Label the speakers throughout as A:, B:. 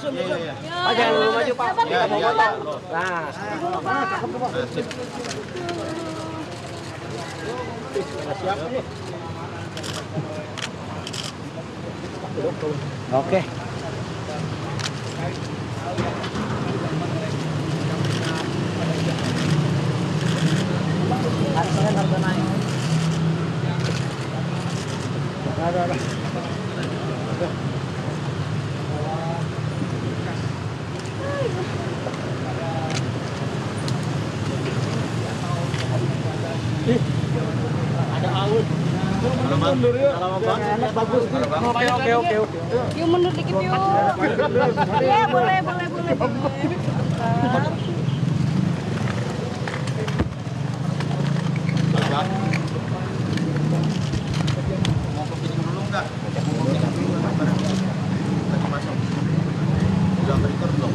A: Pak, jangan dulu maju, Pak. Kita mau foto. Nah. Sip. Siap nih. Oke. Harga naik. Ada. Ada aut. Mundur yuk. Bagus. Oke.
B: Yuk mundur dikit yuk. Ya boleh.
C: Mau ke sini dulu enggak? Tadi masuk. Udah record belum?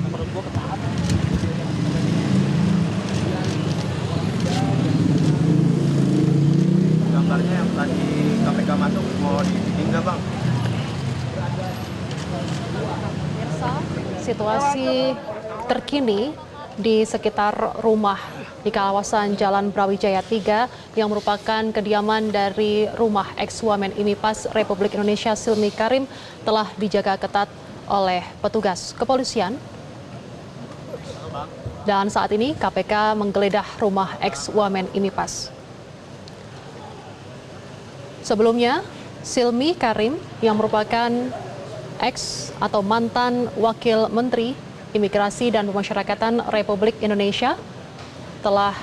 A: Menurut gua ketaat.
C: Gambarnya yang tadi KPK masuk mau di sini enggak, Bang?
D: Situasi terkini di sekitar rumah di kawasan Jalan Brawijaya 3 yang merupakan kediaman dari rumah ex-wamen IMIPAS Republik Indonesia Silmi Karim telah dijaga ketat oleh petugas kepolisian. Dan saat ini KPK menggeledah rumah ex-wamen IMIPAS. Sebelumnya, Silmi Karim yang merupakan ex atau mantan Wakil Menteri Imigrasi dan Pemasyarakatan Republik Indonesia telah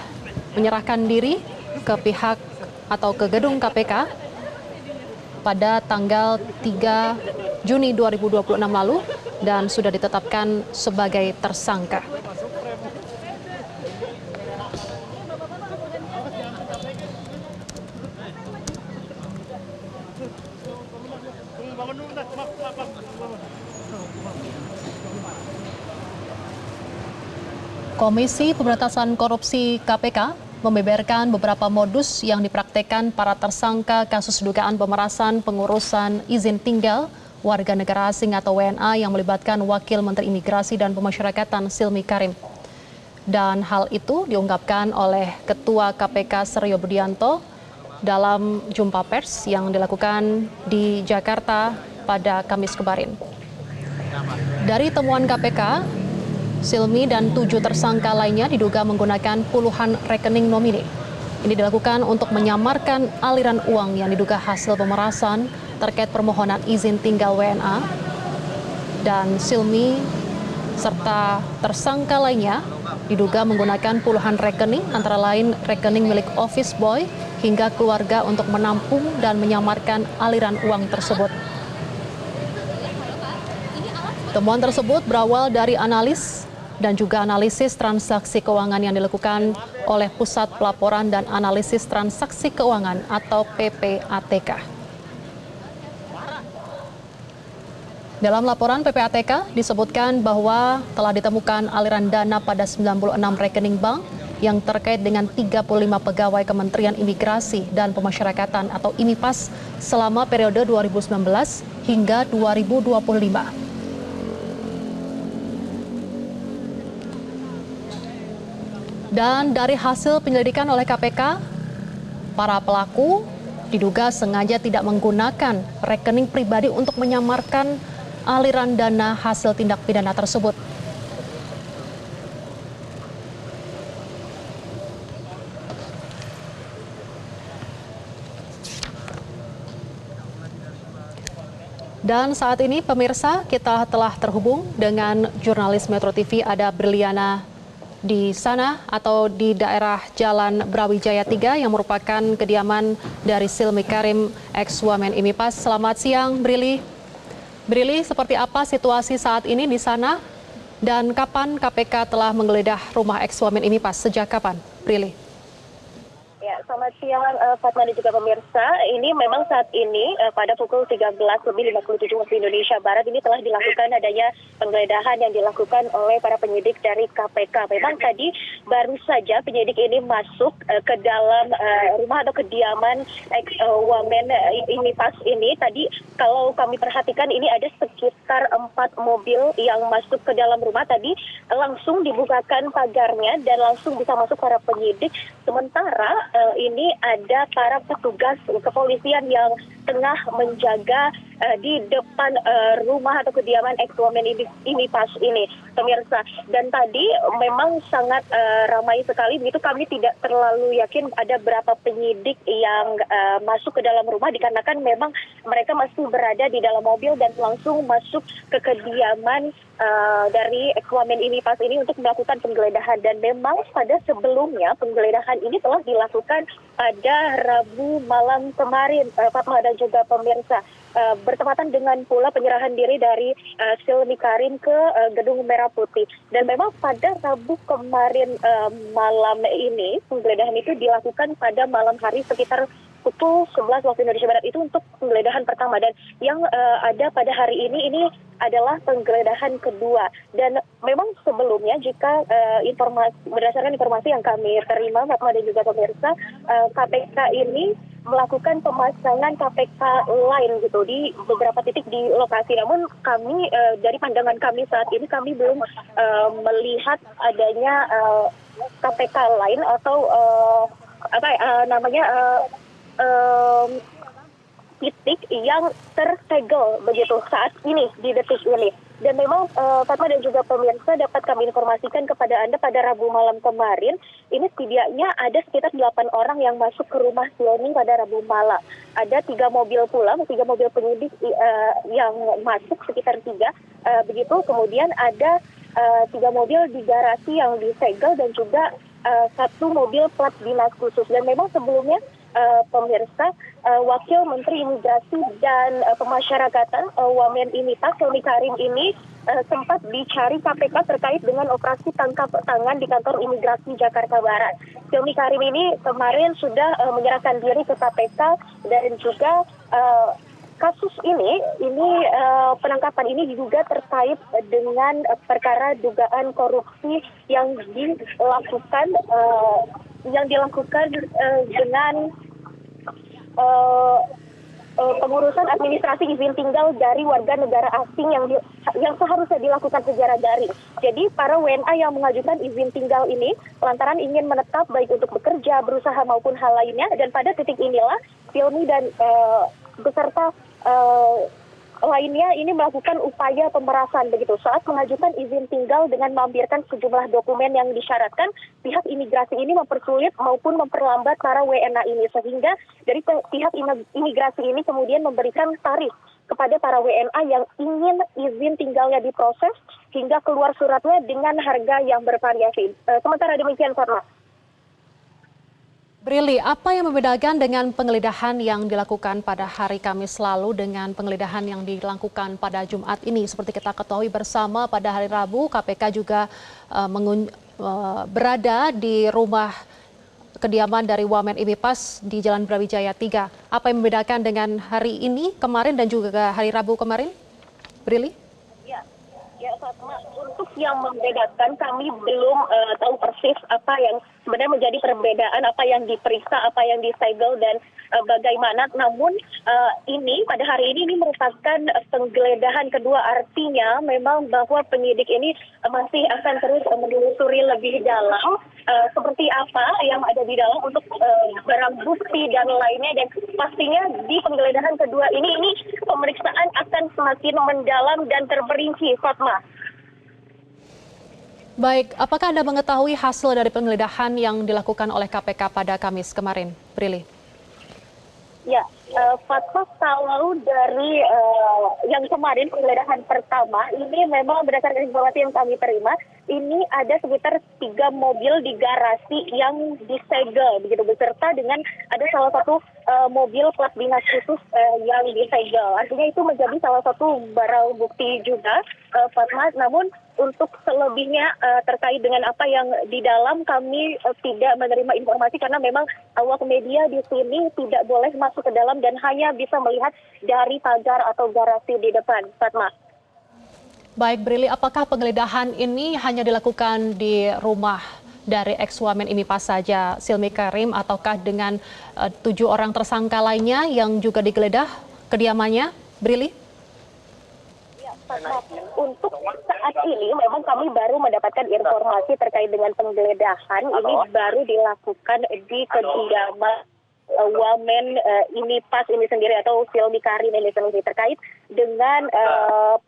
D: menyerahkan diri ke pihak atau ke gedung KPK pada tanggal 3 Juni 2026 lalu dan sudah ditetapkan sebagai tersangka. Komisi Pemberantasan Korupsi KPK membeberkan beberapa modus yang dipraktekkan para tersangka kasus dugaan pemerasan pengurusan izin tinggal warga negara asing atau WNA yang melibatkan Wakil Menteri Imigrasi dan Pemasyarakatan Silmi Karim. Dan hal itu diungkapkan oleh Ketua KPK Seryo Budianto dalam jumpa pers yang dilakukan di Jakarta pada Kamis kemarin. Dari temuan KPK, Silmi dan 7 tersangka lainnya diduga menggunakan puluhan rekening nomine. Ini dilakukan untuk menyamarkan aliran uang yang diduga hasil pemerasan terkait permohonan izin tinggal WNA. Dan Silmi serta tersangka lainnya diduga menggunakan puluhan rekening, antara lain rekening milik office boy hingga keluarga untuk menampung dan menyamarkan aliran uang tersebut. Temuan tersebut berawal dari analis dan juga analisis transaksi keuangan yang dilakukan oleh Pusat Pelaporan dan Analisis Transaksi Keuangan atau PPATK. Dalam laporan PPATK disebutkan bahwa telah ditemukan aliran dana pada 96 rekening bank yang terkait dengan 35 pegawai Kementerian Imigrasi dan Pemasyarakatan atau IMIPAS selama periode 2019 hingga 2025. Dan dari hasil penyelidikan oleh KPK, para pelaku diduga sengaja tidak menggunakan rekening pribadi untuk menyamarkan aliran dana hasil tindak pidana tersebut. Dan saat ini pemirsa, kita telah terhubung dengan jurnalis Metro TV, ada Briliana di sana atau di daerah Jalan Brawijaya 3 yang merupakan kediaman dari Silmi Karim, ex-wamen IMIPAS. Selamat siang, Brili. Brili, seperti apa situasi saat ini di sana dan kapan KPK telah menggeledah rumah ex-wamen IMIPAS? Sejak kapan, Brili?
B: Ya, selamat siang Fatma dan juga pemirsa. Ini memang saat ini pada pukul 13:57 waktu Indonesia Barat ini telah dilakukan adanya penggeledahan yang dilakukan oleh para penyidik dari KPK. Memang tadi baru saja penyidik ini masuk ke dalam rumah atau kediaman Wamen IMIPAS ini. Tadi kalau kami perhatikan ini ada sekitar 4 mobil yang masuk ke dalam rumah. Tadi langsung dibukakan pagarnya dan langsung bisa masuk para penyidik. Sementara ini ada para petugas kepolisian yang tengah menjaga di depan rumah atau kediaman ex-Wamen IMIPAS ini, pemirsa. Dan tadi memang sangat ramai sekali, begitu kami tidak terlalu yakin ada berapa penyidik yang masuk ke dalam rumah, dikarenakan memang mereka masih berada di dalam mobil dan langsung masuk ke kediaman dari ex-Wamen IMIPAS ini untuk melakukan penggeledahan. Dan memang pada sebelumnya penggeledahan ini telah dilakukan pada Rabu malam kemarin, Fatma dan juga pemirsa, bertepatan dengan pula penyerahan diri dari Silmi Karim ke Gedung Merah Putih. Dan memang pada Rabu kemarin malam ini penggeledahan itu dilakukan pada malam hari sekitar pukul 11 waktu Indonesia Barat itu untuk penggeledahan pertama, dan yang ada pada hari ini adalah penggeledahan kedua. Dan memang sebelumnya jika berdasarkan informasi yang kami terima Fatma dan juga pemirsa, KPK ini melakukan pemasangan KPK lain gitu di beberapa titik di lokasi. Namun kami dari pandangan kami saat ini kami belum melihat adanya KPK lain atau titik yang tersegel begitu saat ini di detik ini. Dan memang Fatma dan juga pemirsa dapat kami informasikan kepada Anda pada Rabu malam kemarin, ini setidaknya ada sekitar 8 orang yang masuk ke rumah Silmi pada Rabu malam. Ada 3 mobil pula, 3 mobil penyidik yang masuk sekitar 3 begitu. Kemudian ada 3 mobil di garasi yang disegel dan juga 1 mobil plat dinas khusus. Dan memang sebelumnya pemirsa, Wakil Menteri Imigrasi dan Pemasyarakatan Wamen IMIPAS Silmi Karim ini sempat dicari KPK terkait dengan operasi tangkap tangan di kantor imigrasi Jakarta Barat. Silmi Karim ini kemarin sudah menyerahkan diri ke KPK dan juga kasus ini penangkapan ini juga terkait dengan perkara dugaan korupsi yang dilakukan dengan pengurusan administrasi izin tinggal dari warga negara asing yang seharusnya dilakukan secara daring. Jadi para WNA yang mengajukan izin tinggal ini lantaran ingin menetap baik untuk bekerja, berusaha maupun hal lainnya, dan pada titik inilah Silmi dan beserta lainnya ini melakukan upaya pemerasan begitu. Saat mengajukan izin tinggal dengan melampirkan sejumlah dokumen yang disyaratkan, pihak imigrasi ini mempersulit maupun memperlambat para WNA ini, sehingga dari pihak imigrasi ini kemudian memberikan tarif kepada para WNA yang ingin izin tinggalnya diproses hingga keluar suratnya dengan harga yang bervariasi. Sementara demikian, Farma.
D: Brili, apa yang membedakan dengan penggeledahan yang dilakukan pada hari Kamis lalu dengan penggeledahan yang dilakukan pada Jumat ini? Seperti kita ketahui bersama, pada hari Rabu KPK juga berada di rumah kediaman dari Wamen IMIPAS di Jalan Brawijaya 3. Apa yang membedakan dengan hari ini, kemarin, dan juga hari Rabu kemarin? Brili?
B: Ya, Fatma, untuk yang membedakan kami belum tahu persis apa yang sebenarnya menjadi perbedaan, apa yang diperiksa, apa yang disegel, dan bagaimana. Namun ini pada hari ini merupakan penggeledahan kedua, artinya memang bahwa penyidik ini masih akan terus menelusuri lebih dalam seperti apa yang ada di dalam untuk barang bukti dan lainnya. Dan pastinya di penggeledahan kedua ini pemeriksaan akan semakin mendalam dan terperinci, Fatma.
D: Baik, apakah Anda mengetahui hasil dari penggeledahan yang dilakukan oleh KPK pada Kamis kemarin, Brili?
B: Ya, Fatma, kalau dari yang kemarin penggeledahan pertama ini memang berdasarkan informasi yang kami terima, ini ada sekitar 3 mobil di garasi yang disegel begitu, beserta dengan ada salah satu mobil plat dinas khusus yang disegel. Artinya itu menjadi salah satu barang bukti juga, Fatma. Namun untuk selebihnya terkait dengan apa yang di dalam kami tidak menerima informasi karena memang awak media di sini tidak boleh masuk ke dalam dan hanya bisa melihat dari pagar atau garasi di depan, Fatma.
D: Baik, Brili, apakah penggeledahan ini hanya dilakukan di rumah dari ex-wamen IMIPAS saja, Silmi Karim, ataukah dengan 7 orang tersangka lainnya yang juga digeledah kediamannya, Brili?
B: Ya, untuk saat ini memang kami baru mendapatkan informasi terkait dengan penggeledahan. Ini baru dilakukan di kediaman wamen IMIPAS ini sendiri atau Silmi Karim ini sendiri terkait dengan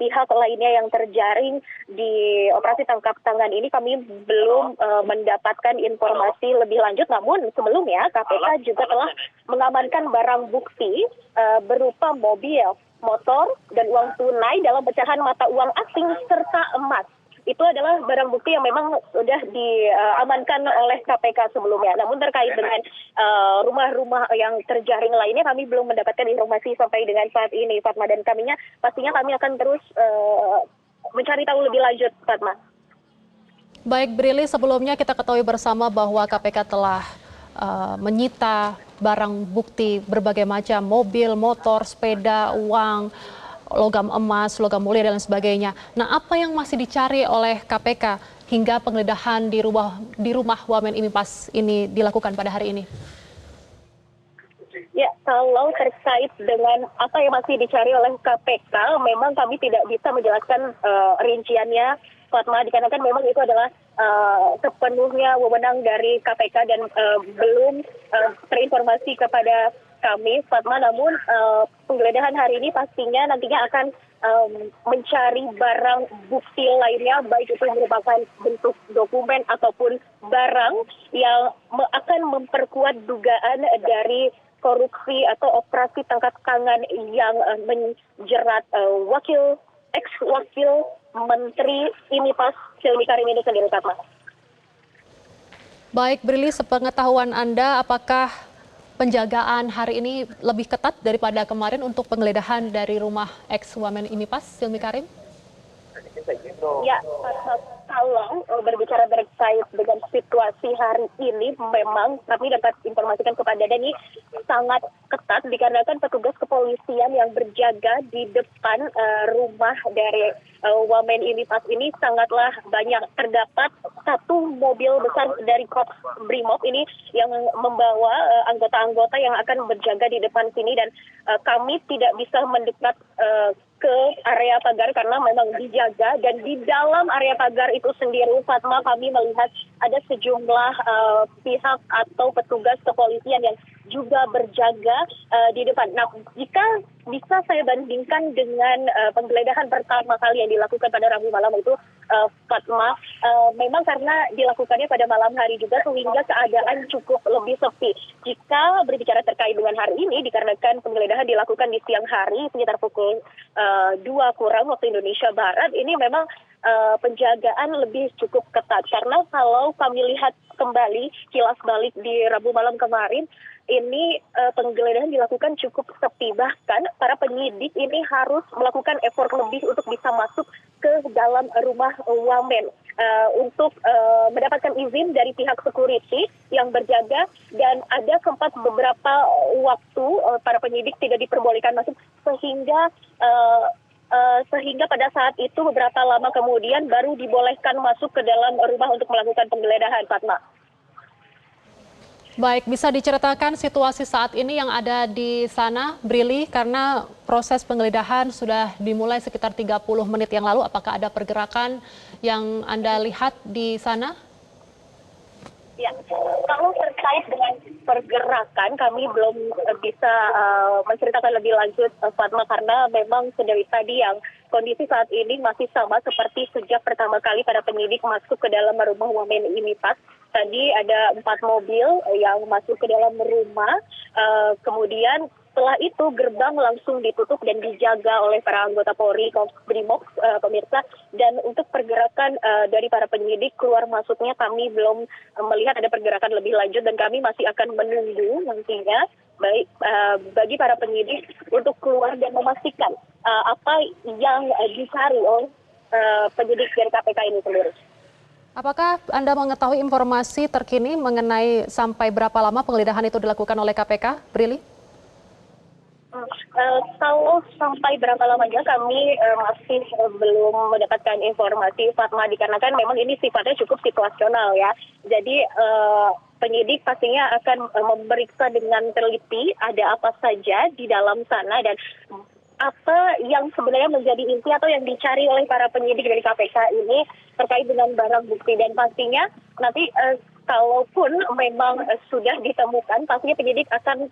B: pihak lainnya yang terjaring di operasi tangkap tangan ini. Kami belum mendapatkan informasi lebih lanjut, namun sebelumnya KPK juga telah mengamankan barang bukti berupa mobil, motor, dan uang tunai dalam pecahan mata uang asing serta emas. Itu adalah barang bukti yang memang sudah diamankan oleh KPK sebelumnya. Namun terkait dengan rumah-rumah yang terjaring lainnya, kami belum mendapatkan informasi sampai dengan saat ini, Fatma. Dan pastinya kami akan terus mencari tahu lebih lanjut, Fatma.
D: Baik, Brili, sebelumnya kita ketahui bersama bahwa KPK telah menyita barang bukti berbagai macam mobil, motor, sepeda, uang, logam emas, logam mulia, dan sebagainya. Nah, apa yang masih dicari oleh KPK hingga penggeledahan di rumah wamen IMIPAS ini dilakukan pada hari ini?
B: Ya, kalau terkait dengan apa yang masih dicari oleh KPK, memang kami tidak bisa menjelaskan rinciannya, Fatma, dikarenakan memang itu adalah sepenuhnya wewenang dari KPK dan belum terinformasi kepada kami, Fatma. Namun penggeledahan hari ini pastinya nantinya akan mencari barang bukti lainnya, baik itu merupakan bentuk dokumen ataupun barang yang akan memperkuat dugaan dari korupsi atau operasi tangkap tangan yang menjerat ex-wakil Menteri IMIPAS Silmi Karim ini sendiri, Fatma.
D: Baik, Brili, sepengetahuan Anda, apakah penjagaan hari ini lebih ketat daripada kemarin untuk penggeledahan dari rumah ex-wamen IMIPAS Silmi Karim?
B: Ya, kalau berbicara terkait dengan situasi hari ini, memang kami dapat informasikan kepada Anda ini sangat ketat dikarenakan petugas kepolisian yang berjaga di depan rumah dari wamen IMIPAS ini sangatlah banyak. Terdapat satu mobil besar dari Korps Brimob ini yang membawa anggota-anggota yang akan berjaga di depan sini, dan kami tidak bisa mendekat ke area pagar karena memang dijaga, dan di dalam area pagar itu sendiri, Fatma, kami melihat ada sejumlah pihak atau petugas kepolisian yang juga berjaga di depan. Nah, jika bisa saya bandingkan dengan penggeledahan pertama kali yang dilakukan pada Rabu malam itu, Fatma, memang karena dilakukannya pada malam hari juga sehingga keadaan cukup lebih sepi. Jika berbicara terkait dengan hari ini, dikarenakan penggeledahan dilakukan di siang hari sekitar pukul 2 kurang waktu Indonesia Barat, ini memang penjagaan lebih cukup ketat. Karena kalau kami lihat kembali kilas balik di Rabu malam kemarin, ini penggeledahan dilakukan cukup sepi. Bahkan para penyidik ini harus melakukan effort lebih untuk bisa masuk ke dalam rumah wamen untuk mendapatkan izin dari pihak security yang berjaga, dan ada sempat beberapa waktu para penyidik tidak diperbolehkan masuk sehingga pada saat itu beberapa lama kemudian baru dibolehkan masuk ke dalam rumah untuk melakukan penggeledahan, Fatma.
D: Baik, bisa diceritakan situasi saat ini yang ada di sana, Brili, karena proses penggeledahan sudah dimulai sekitar 30 menit yang lalu. Apakah ada pergerakan yang Anda lihat di sana?
B: Ya, kalau terkait dengan pergerakan, kami belum bisa menceritakan lebih lanjut, Fatma, karena memang sedari tadi yang kondisi saat ini masih sama seperti sejak pertama kali para penyidik masuk ke dalam rumah wamen IMIPAS. Tadi ada 4 mobil yang masuk ke dalam rumah, kemudian setelah itu gerbang langsung ditutup dan dijaga oleh para anggota Polri, Korps Brimob, pemirsa. Dan untuk pergerakan dari para penyidik keluar masuknya kami belum melihat ada pergerakan lebih lanjut, dan kami masih akan menunggu nantinya bagi para penyidik untuk keluar dan memastikan apa yang dicari oleh penyidik dari KPK ini sendiri.
D: Apakah Anda mengetahui informasi terkini mengenai sampai berapa lama penggeledahan itu dilakukan oleh KPK, Brili?
B: Kalau sampai berapa lamanya kami masih belum mendapatkan informasi, Fatma, dikarenakan memang ini sifatnya cukup situasional ya. Jadi penyidik pastinya akan memeriksa dengan teliti ada apa saja di dalam sana dan apa yang sebenarnya menjadi inti atau yang dicari oleh para penyidik dari KPK ini terkait dengan barang bukti, dan pastinya nanti kalaupun memang sudah ditemukan, pastinya penyidik akan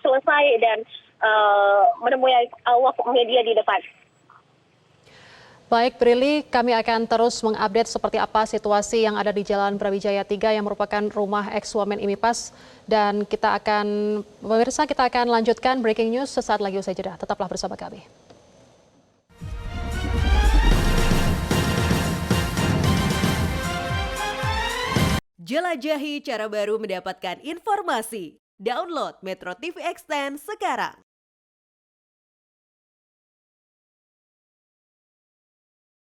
B: selesai dan menemui awak media di depan.
D: Baik, Brili, kami akan terus mengupdate seperti apa situasi yang ada di Jalan Brawijaya 3 yang merupakan rumah ex-wamen IMIPAS. Dan pemirsa, kita akan lanjutkan breaking news sesaat lagi usai jeda. Tetaplah bersama kami.
E: Jelajahi cara baru mendapatkan informasi. Download Metro TV Extend sekarang.